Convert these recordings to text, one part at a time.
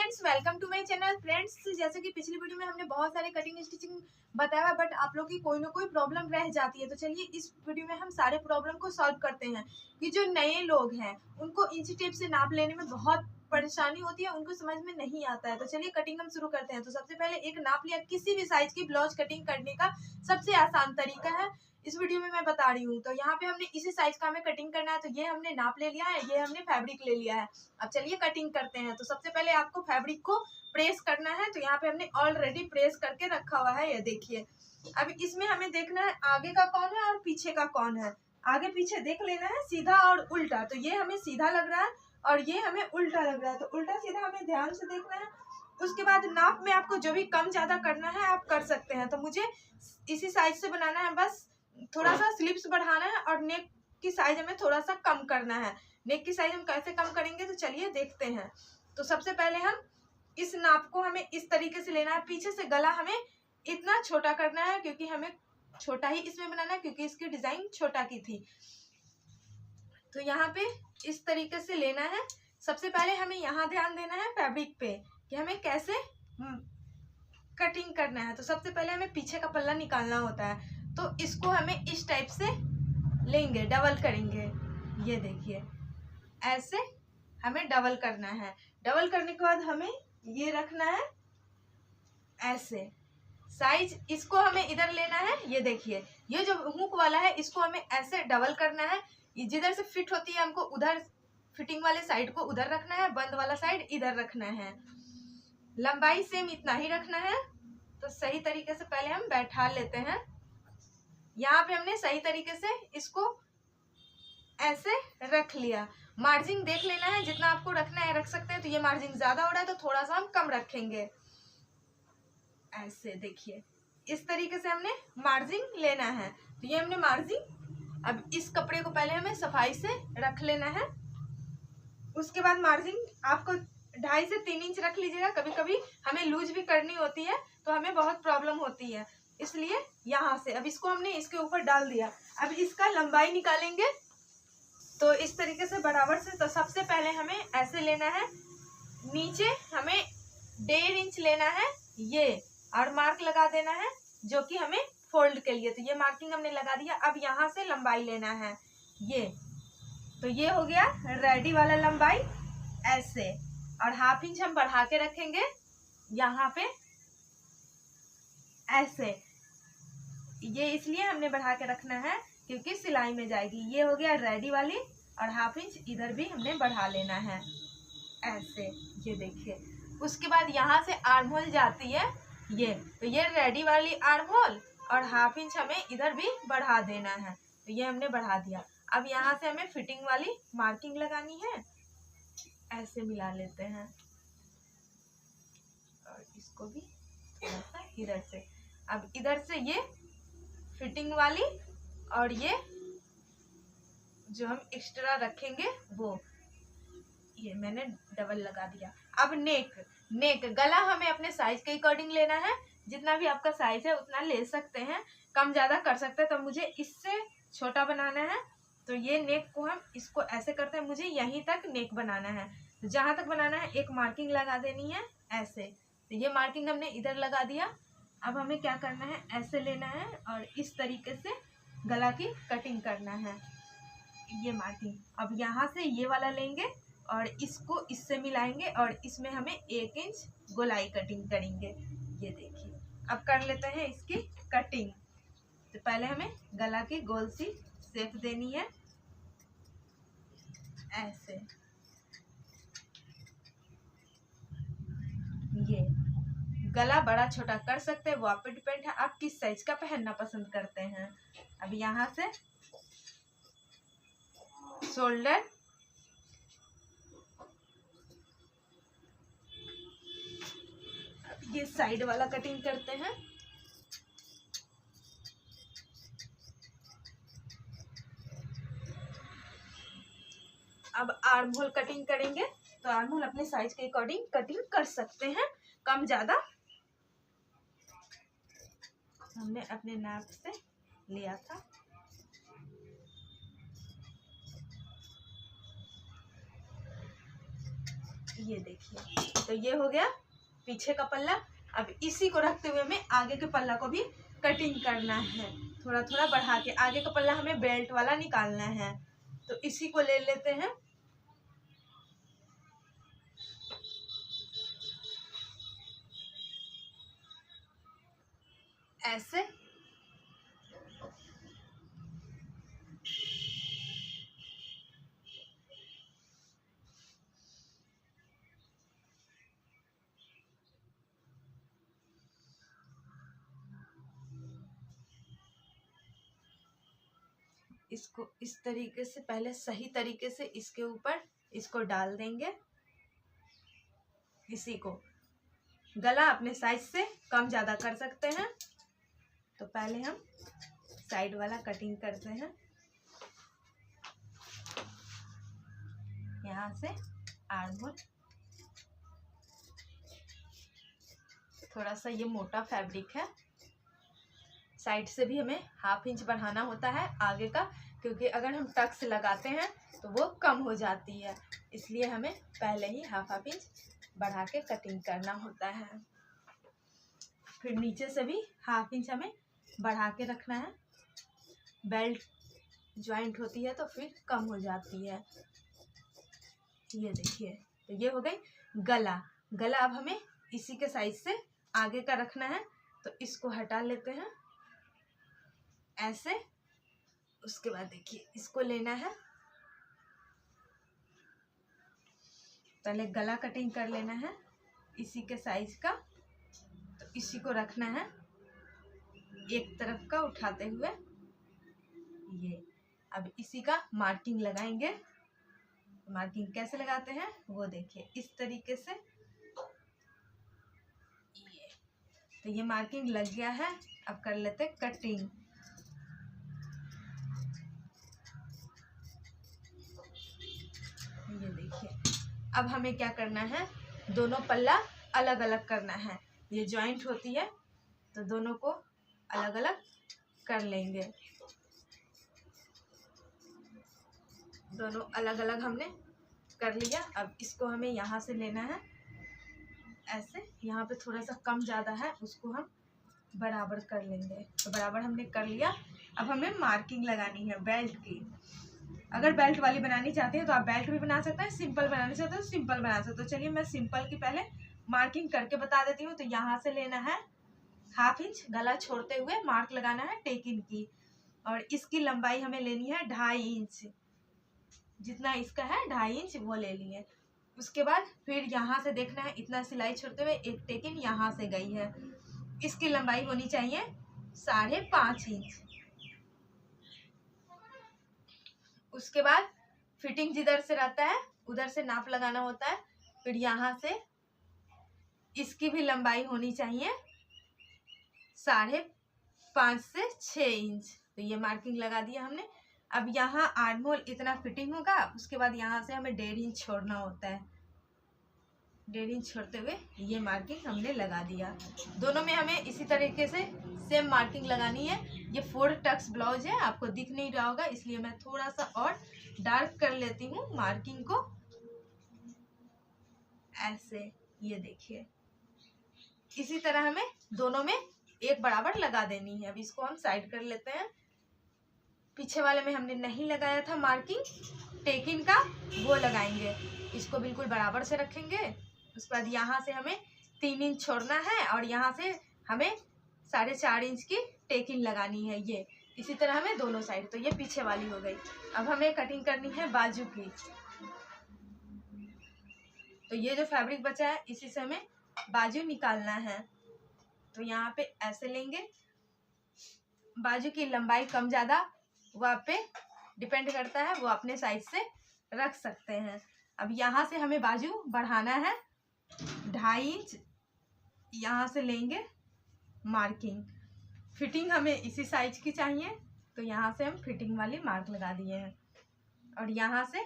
Friends, welcome to my channel. Friends, जैसे कि पिछली वीडियो में हमने बहुत सारे कटिंग स्टिचिंग बताया, बट आप लोग की कोई ना कोई प्रॉब्लम रह जाती है। तो चलिए इस वीडियो में हम सारे प्रॉब्लम को सॉल्व करते हैं कि जो नए लोग हैं उनको इंची टेप से नाप लेने में बहुत परेशानी होती है, उनको समझ में नहीं आता है। तो चलिए कटिंग हम शुरू करते हैं। तो सबसे पहले एक नाप लिया। किसी भी साइज की ब्लाउज कटिंग करने का सबसे आसान तरीका है, इस वीडियो में मैं बता रही हूँ। तो यहाँ पे हमने इसी साइज का हमें कटिंग करना है। तो ये हमने नाप ले लिया है, ये हमने फैब्रिक ले लिया है। अब चलिए कटिंग करते हैं। तो सबसे पहले आपको फैब्रिक को प्रेस करना है। तो यहाँ पे हमने ऑलरेडी प्रेस करके रखा हुआ है, ये देखिए। अब इसमें हमें देखना है आगे का कौन है और पीछे का कौन है। आगे पीछे देख लेना है, सीधा और उल्टा। तो ये हमें सीधा लग रहा है और ये हमें उल्टा लग रहा है। तो उल्टा सीधा हमें ध्यान से देखना है। उसके बाद नाप में आपको जो भी कम ज्यादा करना है आप कर सकते हैं। तो मुझे इसी साइज से बनाना है, बस थोड़ा सा स्लीव्स बढ़ाना है और नेक की साइज हमें थोड़ा सा कम करना है। नेक की साइज हम कैसे कम करेंगे तो चलिए देखते हैं। तो सबसे पहले हम इस नाप को हमें इस तरीके से लेना है। पीछे से गला हमें इतना छोटा करना है, क्योंकि हमें छोटा ही इसमें बनाना है, क्योंकि इसकी डिजाइन छोटा की थी। तो यहाँ पे इस तरीके से लेना है। सबसे पहले हमें यहाँ ध्यान देना है फैब्रिक पे कि हमें कैसे कटिंग करना है। तो सबसे पहले हमें पीछे का पल्ला निकालना होता है। तो इसको हमें इस टाइप से लेंगे, डबल करेंगे। ये देखिए, ऐसे हमें डबल करना है। डबल करने के बाद हमें ये रखना है ऐसे। साइज इसको हमें इधर लेना है। ये देखिए, ये जो हुक वाला है इसको हमें ऐसे डबल करना है। जिधर से फिट होती है हमको उधर, फिटिंग वाले साइड को उधर रखना है, बंद वाला साइड इधर रखना है। लंबाई सेम इतना ही रखना है। तो सही तरीके से पहले हम बैठा लेते हैं। यहाँ पे हमने सही तरीके से इसको ऐसे रख लिया। मार्जिन देख लेना है, जितना आपको रखना है रख सकते हैं। तो ये मार्जिन ज्यादा हो रहा है तो थोड़ा सा हम कम रखेंगे। ऐसे देखिए, इस तरीके से हमने मार्जिन लेना है। तो ये हमने मार्जिन, अब इस कपड़े को पहले हमें सफाई से रख लेना है। उसके बाद मार्जिन आपको 2.5 से 3 इंच रख लीजिएगा। कभी कभी हमें लूज भी करनी होती है तो हमें बहुत प्रॉब्लम होती है, इसलिए यहाँ से अब इसको हमने इसके ऊपर डाल दिया। अब इसका लंबाई निकालेंगे। तो इस तरीके से बराबर से। तो सबसे पहले हमें ऐसे लेना है, नीचे हमें 1.5 इंच लेना है ये, और मार्क लगा देना है जो कि हमें फोल्ड के लिए। तो ये मार्किंग हमने लगा दिया। अब यहाँ से लंबाई लेना है ये। तो ये हो गया रेडी वाला लंबाई ऐसे, और 1/2 इंच हम बढ़ा के रखेंगे यहाँ पे ऐसे। ये इसलिए हमने बढ़ा के रखना है क्योंकि सिलाई में जाएगी। ये हो गया रेडी वाली, और 1/2 इंच इधर भी हमने बढ़ा लेना है ऐसे। ये देखिए, उसके बाद यहाँ से आर्म होल जाती है ये। तो ये रेडी वाली आर्म होल, और 1/2 इंच हमें इधर भी बढ़ा देना है। तो ये हमने बढ़ा दिया। अब यहाँ से हमें फिटिंग वाली मार्किंग लगानी है। ऐसे मिला लेते हैं और इसको भी थोड़ा सा इधर से। अब इधर से ये फिटिंग वाली, और ये जो हम एक्स्ट्रा रखेंगे वो, ये मैंने डबल लगा दिया। अब नेक गला हमें अपने साइज के अकॉर्डिंग लेना है। जितना भी आपका साइज है उतना ले सकते हैं, कम ज्यादा कर सकते हैं। तो मुझे इससे छोटा बनाना है, तो ये नेक को हम इसको ऐसे करते हैं। मुझे यहीं तक नेक बनाना है। तो जहां तक बनाना है एक मार्किंग लगा देनी है ऐसे। तो ये मार्किंग हमने इधर लगा दिया। अब हमें क्या करना है, ऐसे लेना है और इस तरीके से गला की कटिंग करना है। ये मार्किंग, अब यहाँ से ये वाला लेंगे और इसको इससे मिलाएंगे, और इसमें हमें 1 इंच गोलाई कटिंग करेंगे। ये देखिए, अब कर लेते हैं इसकी कटिंग। तो पहले हमें गला की गोल सी शेप देनी है ऐसे। ये गला बड़ा छोटा कर सकते हैं, वो आप पे डिपेंड है आप किस साइज का पहनना पसंद करते हैं। अब यहाँ से शोल्डर, ये साइड वाला कटिंग करते हैं। अब आर्म होल कटिंग करेंगे। तो आर्म होल अपने साइज के अकॉर्डिंग कटिंग कर सकते हैं, कम ज्यादा। हमने अपने नाप से लिया था। ये देखिए, तो ये हो गया पीछे का पल्ला। अब इसी को रखते हुए हमें आगे के पल्ला को भी कटिंग करना है, थोड़ा थोड़ा बढ़ा के। आगे का पल्ला हमें बेल्ट वाला निकालना है, तो इसी को ले लेते हैं। ऐसे इसको इस तरीके से, पहले सही तरीके से इसके ऊपर इसको डाल देंगे। इसी को गला अपने साइज से कम ज़्यादा कर सकते हैं। तो पहले हम साइड वाला कटिंग करते हैं, यहाँ से आर्म होल। थोड़ा सा ये मोटा फैब्रिक है, साइड से भी हमें 1/2 इंच बढ़ाना होता है आगे का, क्योंकि अगर हम टक्स लगाते हैं तो वो कम हो जाती है, इसलिए हमें पहले ही 1/2 इंच बढ़ा के कटिंग करना होता है। फिर नीचे से भी 1/2 इंच हमें बढ़ा के रखना है। बेल्ट जॉइंट होती है तो फिर कम हो जाती है। ये देखिए, तो ये हो गई गला। गला अब हमें इसी के साइज से आगे का रखना है, तो इसको हटा लेते हैं ऐसे। उसके बाद देखिए इसको लेना है, पहले गला कटिंग कर लेना है इसी के साइज का। तो इसी को रखना है एक तरफ का उठाते हुए। ये अब इसी का मार्किंग लगाएंगे। मार्किंग कैसे लगाते हैं वो देखिए, इस तरीके से। तो ये मार्किंग लग गया है, अब कर लेते कटिंग। ये देखिए, अब हमें क्या करना है, दोनों पल्ला अलग अलग करना है। ये जॉइंट होती है तो दोनों को अलग अलग कर लेंगे। दोनों अलग अलग हमने कर लिया। अब इसको हमें यहाँ से लेना है ऐसे। यहाँ पे थोड़ा सा कम ज़्यादा है, उसको हम बराबर कर लेंगे। तो बराबर हमने कर लिया। अब हमें मार्किंग लगानी है बेल्ट की। अगर बेल्ट वाली बनानी चाहते हैं तो आप बेल्ट भी बना सकते हैं, सिंपल बनाना चाहते हो तो सिंपल बना सकते हो। चलिए मैं सिंपल की पहले मार्किंग करके बता देती हूँ। तो यहाँ से लेना है 1/2 इंच, गला छोड़ते हुए मार्क लगाना है टेकिन की, और इसकी लंबाई हमें लेनी है 2.5 इंच। जितना इसका है 2.5 इंच वो ले लिए। उसके बाद फिर यहाँ से देखना है, इतना सिलाई छोड़ते हुए एक टेकिन यहाँ से गई है, इसकी लंबाई होनी चाहिए 5.5 इंच। उसके बाद फिटिंग जिधर से रहता है उधर से नाप लगाना होता है। फिर यहाँ से इसकी भी लंबाई होनी चाहिए 5.5 से 6 इंच। तो ये मार्किंग लगा दिया हमने। अब यहाँ आर्म होल इतना फिटिंग होगा। उसके बाद यहाँ से हमें 1.5 इंच छोड़ना होता है। 1.5 इंच छोड़ते हुए ये मार्किंग हमने लगा दिया। दोनों में हमें इसी तरीके से सेम मार्किंग लगानी है। ये 4 टक्स ब्लाउज है, आपको दिख नहीं रहा होगा, इसलिए मैं थोड़ा सा और डार्क कर लेती हूँ मार्किंग को ऐसे। ये देखिए, इसी तरह हमें दोनों में एक बराबर लगा देनी है। अब इसको हम साइड कर लेते हैं। पीछे वाले में हमने नहीं लगाया था मार्किंग टेकिन का, वो लगाएंगे। इसको बिल्कुल बराबर से रखेंगे। उसके बाद यहाँ से हमें 3 इंच छोड़ना है और यहाँ से हमें 4.5 इंच की टेकिन लगानी है। ये इसी तरह हमें दोनों साइड। तो ये पीछे वाली हो गई। अब हमें कटिंग करनी है बाजू की। तो ये जो फैब्रिक बचा है इसी से हमें बाजू निकालना है। तो यहाँ पे ऐसे लेंगे। बाजू की लंबाई कम ज़्यादा वो आप पे डिपेंड करता है, वो अपने साइज से रख सकते हैं। अब यहाँ से हमें बाजू बढ़ाना है 2.5 इंच। यहाँ से लेंगे मार्किंग। फिटिंग हमें इसी साइज की चाहिए, तो यहाँ से हम फिटिंग वाली मार्क लगा दिए हैं। और यहाँ से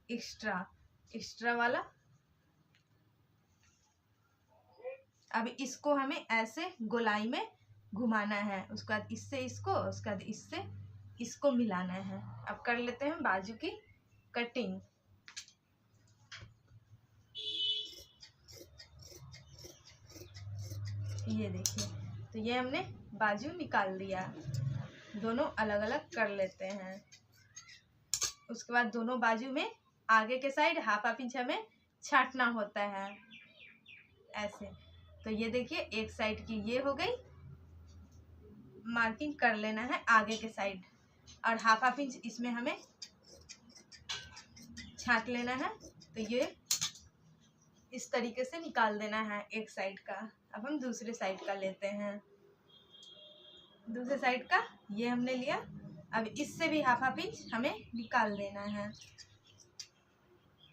एक्स्ट्रा वाला। अब इसको हमें ऐसे गोलाई में घुमाना है। उसके बाद इससे इसको, उसके बाद इससे इसको मिलाना है। अब कर लेते हैं बाजू की कटिंग। ये देखिए, तो ये हमने बाजू निकाल दिया। दोनों अलग अलग कर लेते हैं। उसके बाद दोनों बाजू में आगे के साइड हाफ इंच हमें छांटना होता है ऐसे। तो ये देखिए, एक साइड की ये हो गई, मार्किंग कर लेना है आगे के साइड, और हाफ इंच इसमें हमें छांट लेना है। तो ये इस तरीके से निकाल देना है एक साइड का। अब हम दूसरे साइड का लेते हैं। दूसरे साइड का ये हमने लिया। अब इससे भी हाफ इंच हमें निकाल देना है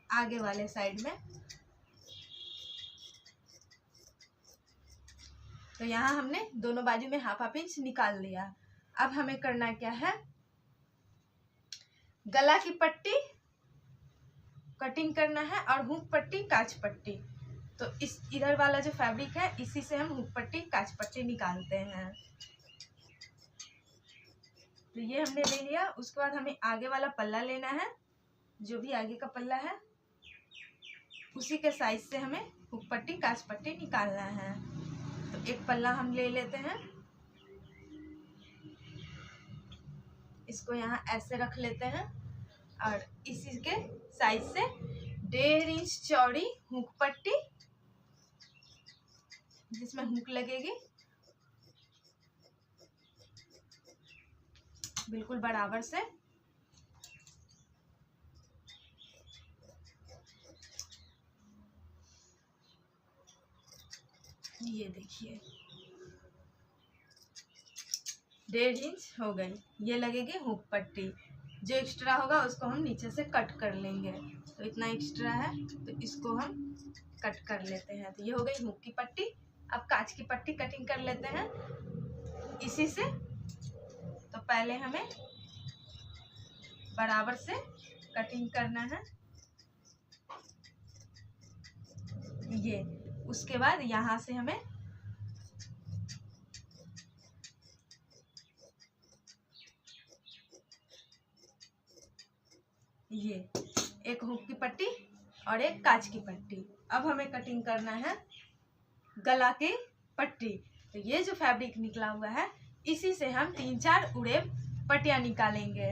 आगे वाले साइड में। तो यहाँ हमने दोनों बाजू में हाफ इंच निकाल लिया। अब हमें करना क्या है, गला की पट्टी कटिंग करना है और हुक पट्टी काज पट्टी। तो इस इधर वाला जो फैब्रिक है इसी से हम हुक पट्टी काज पट्टी निकालते हैं। तो ये हमने ले लिया। उसके बाद हमें आगे वाला पल्ला लेना है, जो भी आगे का पल्ला है उसी के साइज से हमें हुक पट्टी काज पट्टी निकालना है। तो एक पल्ला हम ले लेते हैं, इसको यहाँ ऐसे रख लेते हैं और इसी के साइज से 1.5 इंच चौड़ी हुक पट्टी, जिसमें हुक लगेगी बिल्कुल बराबर से। ये देखिए 1.5 इंच हो गई। ये लगेगी हुक पट्टी। जो एक्स्ट्रा होगा उसको हम नीचे से कट कर लेंगे। तो इतना एक्स्ट्रा है तो इसको हम कट कर लेते हैं। तो ये हो गई हुक की पट्टी। अब काज की पट्टी कटिंग कर लेते हैं इसी से। तो पहले हमें बराबर से कटिंग करना है ये। उसके बाद यहाँ से हमें ये एक हुक की पट्टी और एक काज की पट्टी। अब हमें कटिंग करना है गला की पट्टी। तो ये जो फैब्रिक निकला हुआ है इसी से हम 3-4 उड़े पट्टियां निकालेंगे,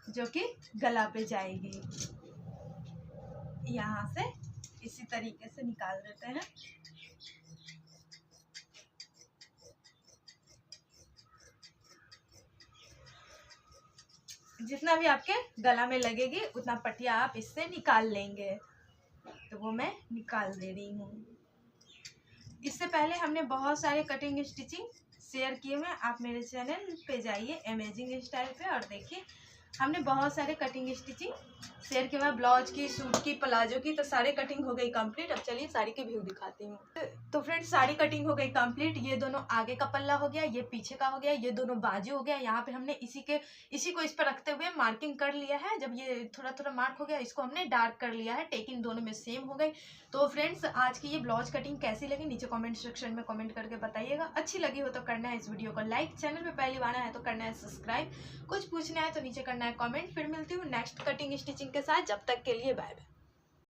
जो कि गला पे जाएगी। यहाँ से इसी तरीके से निकाल देते हैं। जितना भी आपके गला में लगेगी उतना पट्टियाँ आप इससे निकाल लेंगे। तो वो मैं निकाल दे रही हूँ। इससे पहले हमने बहुत सारे कटिंग स्टिचिंग शेयर किए हुए। आप मेरे चैनल पे जाइए अमेजिंग स्टाइल पे और देखिए, हमने बहुत सारे कटिंग स्टिचिंग शेयर किए हुए, ब्लाउज की, सूट की, प्लाजो की। तो सारे कटिंग हो गई कंप्लीट। अब चलिए साड़ी की व्यू दिखाती हूँ। तो फ्रेंड्स साड़ी कटिंग हो गई कंप्लीट। ये दोनों आगे का पल्ला हो गया, ये पीछे का हो गया, ये दोनों बाजू हो गया। यहाँ पे हमने इसी को इस पर रखते हुए मार्किंग कर लिया है। जब ये थोड़ा थोड़ा मार्क हो गया इसको हमने डार्क कर लिया है। टेकिंग दोनों में सेम हो गई। तो फ्रेंड्स आज की ये ब्लाउज कटिंग कैसी लगी नीचे कमेंट सेक्शन में कमेंट करके बताइएगा। अच्छी लगी हो तो करना है इस वीडियो को लाइक, चैनल पे पहली बार आना है तो करना है सब्सक्राइब, कुछ पूछना है तो नीचे करना है कमेंट। फिर मिलती हूँ नेक्स्ट कटिंग स्टिचिंग के साथ। जब तक के लिए बाय बाय।